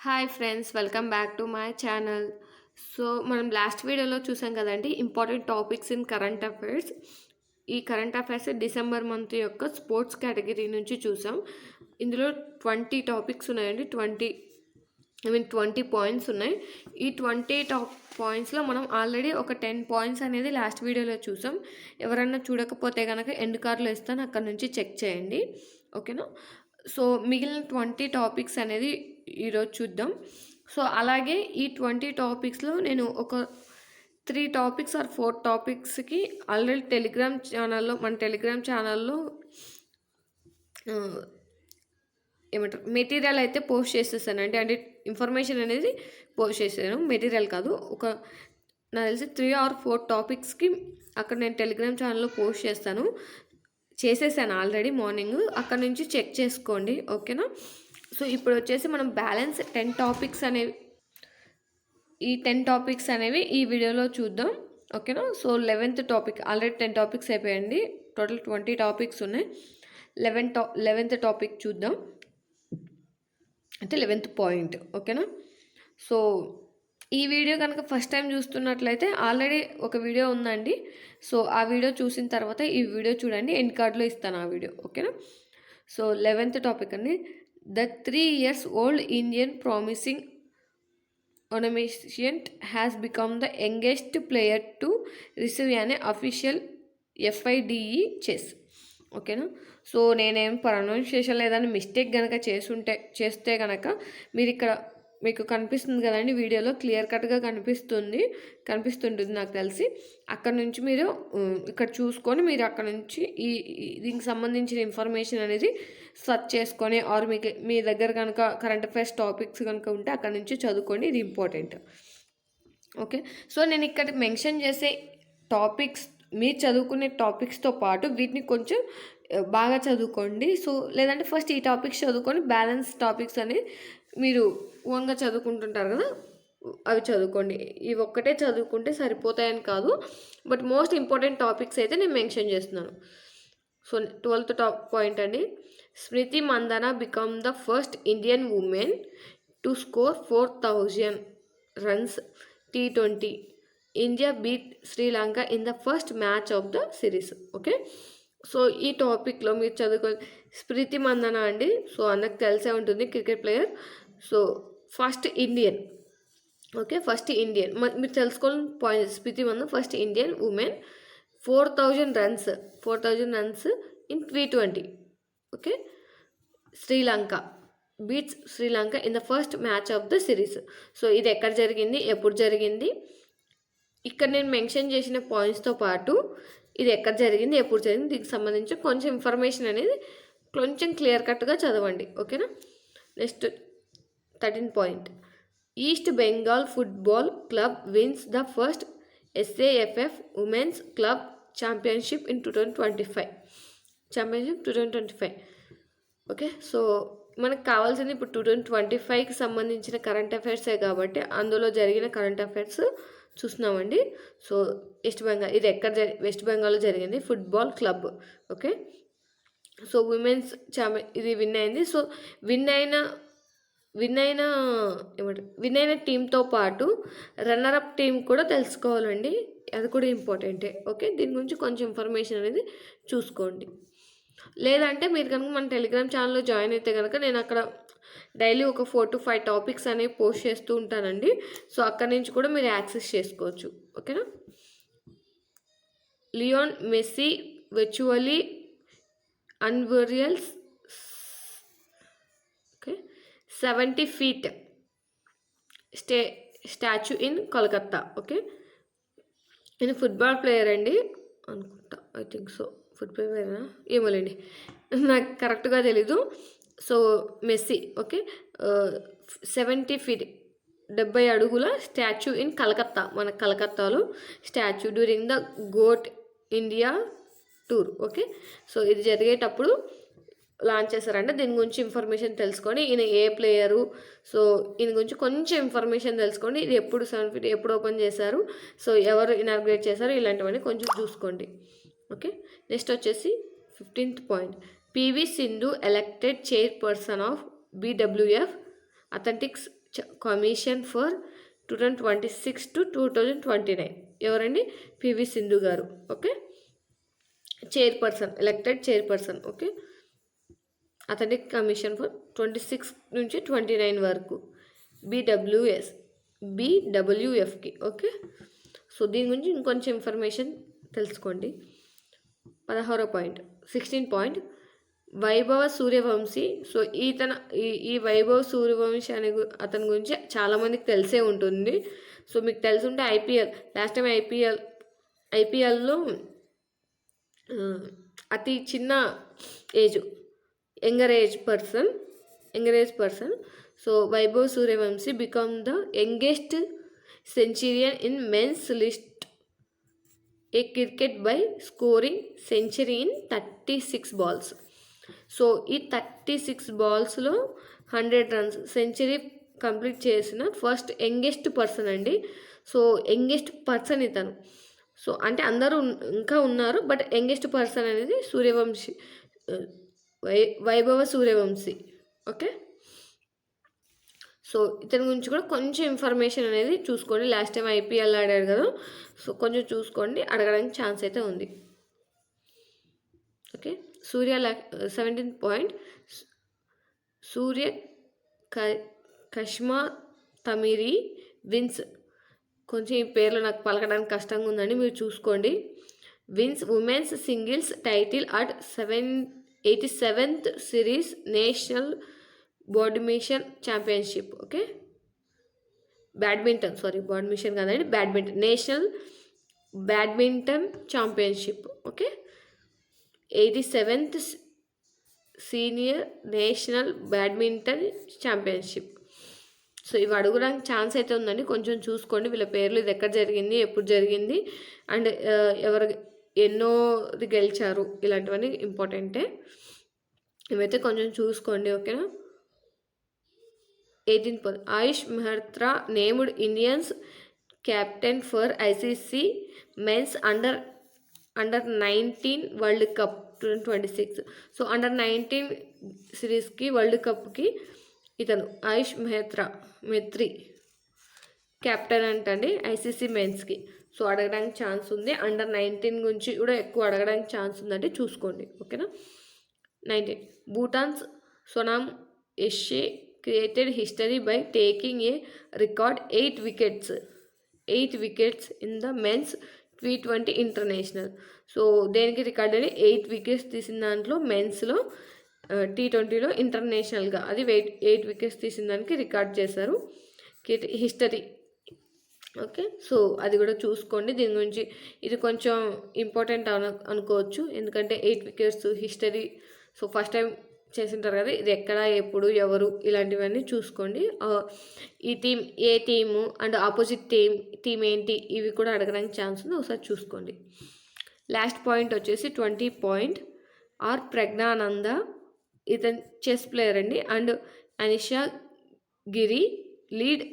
Hi friends, welcome back to my channel. So మనం last వీడియోలో చూసాం కదండి, important topics in current affairs. ఈ కరెంట్ అఫైర్స్ డిసెంబర్ మంత్ యొక్క స్పోర్ట్స్ కేటగిరీ నుంచి చూసాం. ఇందులో 20 టాపిక్స్ ఉన్నాయండి. 20 పాయింట్స్ ఉన్నాయి. ఈ 20 టాప్ పాయింట్స్లో మనం ఆల్రెడీ ఒక 10 పాయింట్స్ అనేది లాస్ట్ వీడియోలో చూసాం. ఎవరన్నా చూడకపోతే కనుక ఎండ్ కార్డ్లో ఇస్తాను, అక్కడ నుంచి చెక్ చేయండి. ఓకేనా? సో మిగిలిన 20 టాపిక్స్ అనేది ఈరోజు చూద్దాం. సో అలాగే ఈ 20 టాపిక్స్లో నేను ఒక 3 టాపిక్స్ ఆర్ 4 టాపిక్స్కి ఆల్రెడీ మన టెలిగ్రామ్ ఛానల్లో ఏమంటారు మెటీరియల్ అయితే పోస్ట్ చేసేసానండి. అంటే ఇన్ఫర్మేషన్ అనేది పోస్ట్ చేసాను, మెటీరియల్ కాదు. నాకు తెలిసి 3 or 4 టాపిక్స్కి అక్కడ నేను టెలిగ్రామ్ ఛానల్లో పోస్ట్ చేసేసాను ఆల్రెడీ మార్నింగ్. అక్కడ నుంచి చెక్ చేసుకోండి. ఓకేనా? సో ఇప్పుడు వచ్చేసి మనం బ్యాలెన్స్ 10 టాపిక్స్ అనేవి ఈ 10 టాపిక్స్ అనేవి ఈ వీడియోలో చూద్దాం. ఓకేనా? So 11th topic already 10 topics అయిపోయాయండి. టోటల్ 20 టాపిక్స్ ఉన్నాయి. 11th టాపిక్ చూద్దాం, అంటే 11th పాయింట్. ఓకేనా? సో ఈ వీడియో కనుక ఫస్ట్ టైం చూస్తున్నట్లయితే ఆల్రెడీ ఒక వీడియో ఉందండి. సో ఆ వీడియో చూసిన తర్వాత ఈ వీడియో చూడండి, ఎండ్ కార్డ్లో ఇస్తాను ఆ వీడియో. ఓకేనా? సో 11th టాపిక్ అండి. The 3 years old Indian promising onomatopoeist has become the youngest player to receive an official FIDE chess. ఓకేనా? సో నేనేం ప్రొనౌన్సియేషన్ లేదని మిస్టేక్ కనుక చేస్తే కనుక మీకు కనిపిస్తుంది కదండి, వీడియోలో క్లియర్ కట్గా కనిపిస్తుంటుంది నాకు తెలిసి. అక్కడ నుంచి మీరు ఇక్కడ చూసుకొని మీరు అక్కడ నుంచి దీనికి సంబంధించిన ఇన్ఫర్మేషన్ అనేది సెర్చ్ చేసుకొని ఆర్ మీ దగ్గర కనుక కరెంట్ అఫైర్స్ టాపిక్స్ కనుక ఉంటే అక్కడ నుంచి చదువుకోండి, ఇది ఇంపార్టెంట్. ఓకే? సో నేను ఇక్కడ మెన్షన్ చేసే టాపిక్స్ మీరు చదువుకునే టాపిక్స్తో పాటు వీటిని కొంచెం బాగా చదువుకోండి. సో లేదంటే ఫస్ట్ ఈ టాపిక్స్ చదువుకొని బ్యాలెన్స్ టాపిక్స్ అనేది మీరు ఓన్గా చదువుకుంటుంటారు కదా, అవి చదువుకోండి. ఇవి ఒక్కటే చదువుకుంటే సరిపోతాయని కాదు, బట్ మోస్ట్ ఇంపార్టెంట్ టాపిక్స్ అయితే నేను మెన్షన్ చేస్తున్నాను. సో 12th పాయింట్ అండి. Smriti Mandhana become the first Indian women to score 4000 runs T20. India beat Sri Lanka in the first match of the series. Okay? So ఈ టాపిక్లో మీరు స్మృతి మందన అండి. సో అందరికి తెలిసే ఉంటుంది, cricket player. So first Indian. Okay? First Indian మీరు తెలుసుకోవాలని point. Smriti Mandhana first Indian women 4000 runs in T20. ఓకే? Sri Lanka beats Sri Lanka in the first match of the series. So ఇది ఎక్కడ జరిగింది, ఎప్పుడు జరిగింది, ఇక్కడ నేను మెన్షన్ చేసిన పాయింట్స్తో పాటు ఇది ఎక్కడ జరిగింది, ఎప్పుడు జరిగింది, దీనికి సంబంధించి కొంచెం ఇన్ఫర్మేషన్ అనేది కొంచెం క్లియర్ కట్గా చదవండి. ఓకేనా? Next 13th point. East Bengal football club wins the first SAFF women's club championship in 2025. Okay? So మనకు కావాల్సింది ఇప్పుడు 2025కి సంబంధించిన కరెంట్ అఫైర్సే కాబట్టి అందులో జరిగిన కరెంట్ అఫైర్స్ చూస్తున్నామండి. సో వెస్ట్ బెంగాల్లో జరిగింది football club. Okay? So women's ఇది విన్ అయింది. సో విన్ అయిన టీంతో పాటు రన్నరప్ టీం కూడా తెలుసుకోవాలండి, అది కూడా ఇంపార్టెంటే. ఓకే? దీని గురించి కొంచెం ఇన్ఫర్మేషన్ అనేది చూసుకోండి. లేదంటే మీరు కనుక మన టెలిగ్రామ్ ఛానల్లో జాయిన్ అయితే కనుక నేను అక్కడ డైలీ ఒక 4 to 5 టాపిక్స్ అనేవి పోస్ట్ చేస్తూ ఉంటానండి. సో అక్కడి నుంచి కూడా మీరు యాక్సెస్ చేసుకోవచ్చు. ఓకేనా? Lionel Messi virtually unveils 70 feet statue in Kolkata. Okay? ఇది ఫుట్బాల్ ప్లేయర్ అండి అనుకుంటా, ఐ థింక్ సో. ఫుట్బాల్ ప్లేయరా ఏమోలేండి, నాకు కరెక్ట్గా తెలీదు. So messy. ఓకే? 70 feet 70 అడుగుల స్టాచ్యూ ఇన్ కలకత్తా, మన కలకత్తాలో statue during the GOAT India tour. Okay? So ఇది జరిగేటప్పుడు లాంచ్ చేశారంటే దీని గురించి ఇన్ఫర్మేషన్ తెలుసుకొని ఈయన ఏ ప్లేయరు, సో ఈయన గురించి కొంచెం ఇన్ఫర్మేషన్ తెలుసుకోండి. ఇది ఎప్పుడు 7 feet ఎప్పుడు ఓపెన్ చేశారు, సో ఎవరు ఇనాగ్రేట్ చేశారు, ఇలాంటివన్నీ కొంచెం చూసుకోండి. ఓకే? నెక్స్ట్ వచ్చేసి 15th point. PV Sindhu elected chairperson of BWF athletics commission for 2026 to 2029. ఎవరండి? పివి సింధు గారు. Okay, chairperson, elected chairperson. Okay, అతనికి కమిషన్ ఫర్ 26 నుంచి 29 వరకు. బీడబ్ల్యూఎఫ్కి. ఓకే, సో దీని గురించి ఇంకొంచెం ఇన్ఫర్మేషన్ తెలుసుకోండి. 16వ పాయింట్, 16 పాయింట్, వైభవ సూర్యవంశీ. సో ఈ వైభవ్ సూర్యవంశీ అనే అతని గురించి చాలామందికి తెలిసే ఉంటుంది. సో మీకు తెలుసుంటే లాస్ట్ టైం ఐపీఎల్లో అతి చిన్న age, younger age person. So Vaibhav Suryavanshi become the youngest centurion in men's list A cricket by scoring century in 36 balls. So ఈ 36 balls-లో 100 runs సెంచరీ కంప్లీట్ చేసిన ఫస్ట్ యంగెస్ట్ పర్సన్ అండి. సో యంగెస్ట్ పర్సన్ ఇతను. So అంటే అందరూ ఇంకా ఉన్నారు, బట్ యంగెస్ట్ పర్సన్ అనేది సూర్యవంశీ, వైభవ సూర్యవంశీ. ఓకే, సో ఇతని గురించి కూడా కొంచెం ఇన్ఫర్మేషన్ అనేది చూసుకోండి. లాస్ట్ టైం ఐపీఎల్ ఆడాడు కదా, సో కొంచెం చూసుకోండి, అడగడానికి ఛాన్స్ అయితే ఉంది. Okay, 17 point, Surya Charishma Tamiri wins. కొంచెం ఈ పేర్లు నాకు పలకడానికి కష్టంగా ఉందండి, మీరు చూసుకోండి. Wins women's singles title at 87th సిరీస్ national badminton championship. Okay, badminton కాదండి, national badminton championship. Okay, 87th senior national badminton championship. So ఇవి అడుగుడానికి ఛాన్స్ అయితే ఉందండి, కొంచెం చూసుకోండి. వీళ్ళ పేర్లు, ఇది ఎక్కడ జరిగింది, ఎప్పుడు జరిగింది, అండ్ ఎవరు ఎన్నోది గెలిచారు, ఇలాంటివన్నీ ఇంపార్టెంటే. ఇవైతే కొంచెం చూసుకోండి. ఓకేనా. 18 Ayush Mhatre named Indians captain for ICC men's under 19 world cup 2026. So under 19 సిరీస్కి, వరల్డ్ కప్కి ఇతను ఆయుష్ మెహ్త్రీ క్యాప్టెన్ అంటండి ఐసీసీ మెన్స్కి. సో అడగడానికి ఛాన్స్ ఉంది. అండర్ 19 గురించి కూడా ఎక్కువ అడగడానికి ఛాన్స్ ఉందంటే చూసుకోండి. ఓకేనా. 19 భూటాన్స్ Sonam ఎషే created history by taking a record 8 wickets in the men's T20 international. So దేనికి రికార్డ్ అని 8 wickets తీసిన దాంట్లో మెన్స్లో T20లో ఇంటర్నేషనల్గా అది 8 wickets తీసిన దానికి రికార్డ్ చేశారు, హిస్టరీ. ఓకే, సో అది కూడా చూసుకోండి. దీని గురించి ఇది కొంచెం ఇంపార్టెంట్ అనుకోవచ్చు, ఎందుకంటే 8 wickets history. So first time చేసింటారు కదా, ఇది ఎక్కడ, ఎప్పుడు, ఎవరు, ఇలాంటివన్నీ చూసుకోండి. ఈ team A team and opposite team ఏంటి, ఇవి కూడా అడగడానికి ఛాన్స్ ఉంది, ఒకసారి చూసుకోండి. లాస్ట్ పాయింట్ వచ్చేసి 20 పాయింట్, ఆర్ ప్రజ్ఞానంద, ఇతను చెస్ ప్లేయర్ అండి, and Anish Giri lead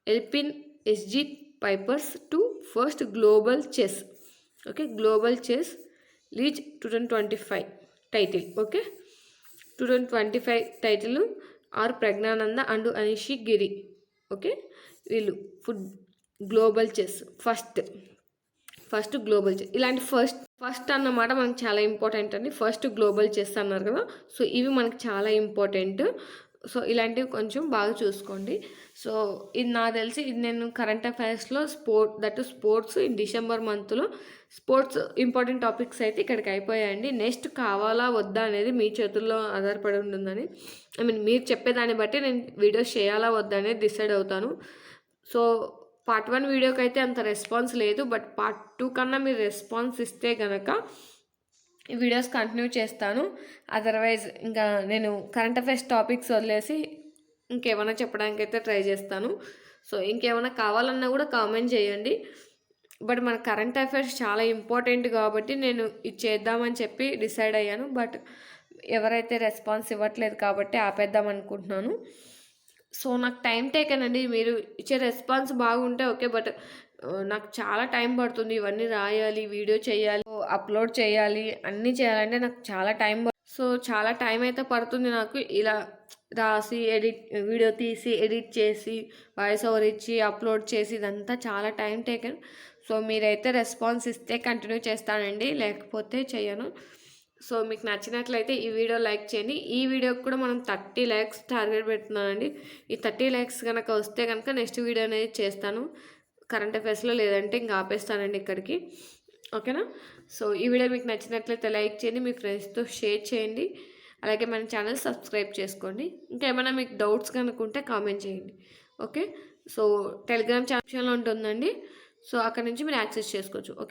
Alpine SG Pipers to first global chess. Okay, global chess league 2025 title. Okay, 2025 title R Praggnanandhaa and Anish Giri. Okay, వీళ్ళు global chess first global chess. ఇలాంటి first అన్నమాట మనకు చాలా important అండి. First global chess అన్నారు కదా, so ఇవి మనకు చాలా ఇంపార్టెంట్. సో ఇలాంటివి కొంచెం బాగా చూసుకోండి. సో ఇది నాకు తెలిసి, ఇది నేను కరెంట్ అఫైర్స్లో స్పోర్ట్స్ ఇన్ డిసెంబర్ మంత్లో స్పోర్ట్స్ ఇంపార్టెంట్ టాపిక్స్ అయితే ఇక్కడికి అయిపోయాయండి. నెక్స్ట్ కావాలా వద్దా అనేది మీ చేతుల్లో ఆధారపడి ఉంటుందని, మీరు చెప్పేదాన్ని బట్టి నేను వీడియోస్ చేయాలా వద్దా అనేది డిసైడ్ అవుతాను. సో పార్ట్ 1 వీడియోకి అయితే అంత రెస్పాన్స్ లేదు, బట్ పార్ట్ 2 కన్నా మీరు రెస్పాన్స్ ఇస్తే కనుక ఈ వీడియోస్ కంటిన్యూ చేస్తాను. అదర్వైజ్ ఇంకా నేను కరెంట్ అఫైర్స్ టాపిక్స్ వదిలేసి ఇంకేమైనా చెప్పడానికి అయితే ట్రై చేస్తాను. సో ఇంకేమైనా కావాలన్నా కూడా కామెంట్ చేయండి. బట్ మన కరెంట్ అఫైర్స్ చాలా ఇంపార్టెంట్ కాబట్టి నేను ఇది చేద్దామని చెప్పి డిసైడ్ అయ్యాను. బట్ ఎవరైతే రెస్పాన్స్ ఇవ్వట్లేదు కాబట్టి ఆపేద్దాం అనుకుంటున్నాను. సో నాకు టైం టేకన్ అండి. మీరు ఇచ్చే రెస్పాన్స్ బాగుంటే ఓకే, బట్ నాకు చాలా టైం పడుతుంది. ఇవన్నీ రాయాలి, వీడియో చేయాలి, అప్లోడ్ చేయాలి, అన్నీ చేయాలంటే నాకు చాలా టైం. సో చాలా టైం అయితే పడుతుంది నాకు. ఇలా రాసి వీడియో తీసి ఎడిట్ చేసి వాయిస్ ఓవర్ ఇచ్చి అప్లోడ్ చేసి ఇదంతా చాలా టైం టేకెన్. సో మీరైతే రెస్పాన్స్ ఇస్తే కంటిన్యూ చేస్తానండి, లేకపోతే చేయను. సో మీకు నచ్చినట్లయితే ఈ వీడియో లైక్ చేయండి. ఈ వీడియోకి కూడా మనం 30 lakhs టార్గెట్ పెడుతున్నానండి. ఈ 30 lakhs కనుక వస్తే కనుక నెక్స్ట్ వీడియో అనేది చేస్తాను కరెంట్ అఫైర్స్లో, లేదంటే ఇంకా ఆపేస్తానండి ఇక్కడికి. ఓకేనా? సో ఈ వీడియో మీకు నచ్చినట్లయితే లైక్ చేయండి, మీ ఫ్రెండ్స్తో షేర్ చేయండి, అలాగే మన ఛానల్ సబ్స్క్రైబ్ చేసుకోండి. ఇంకా ఏమైనా మీకు డౌట్స్ కనుక ఉంటే కామెంట్ చేయండి. ఓకే? సో టెలిగ్రామ్ ఛానల్లో ఉంటుందండి, సో అక్కడ నుంచి మీరు యాక్సెస్ చేసుకోవచ్చు. ఓకే.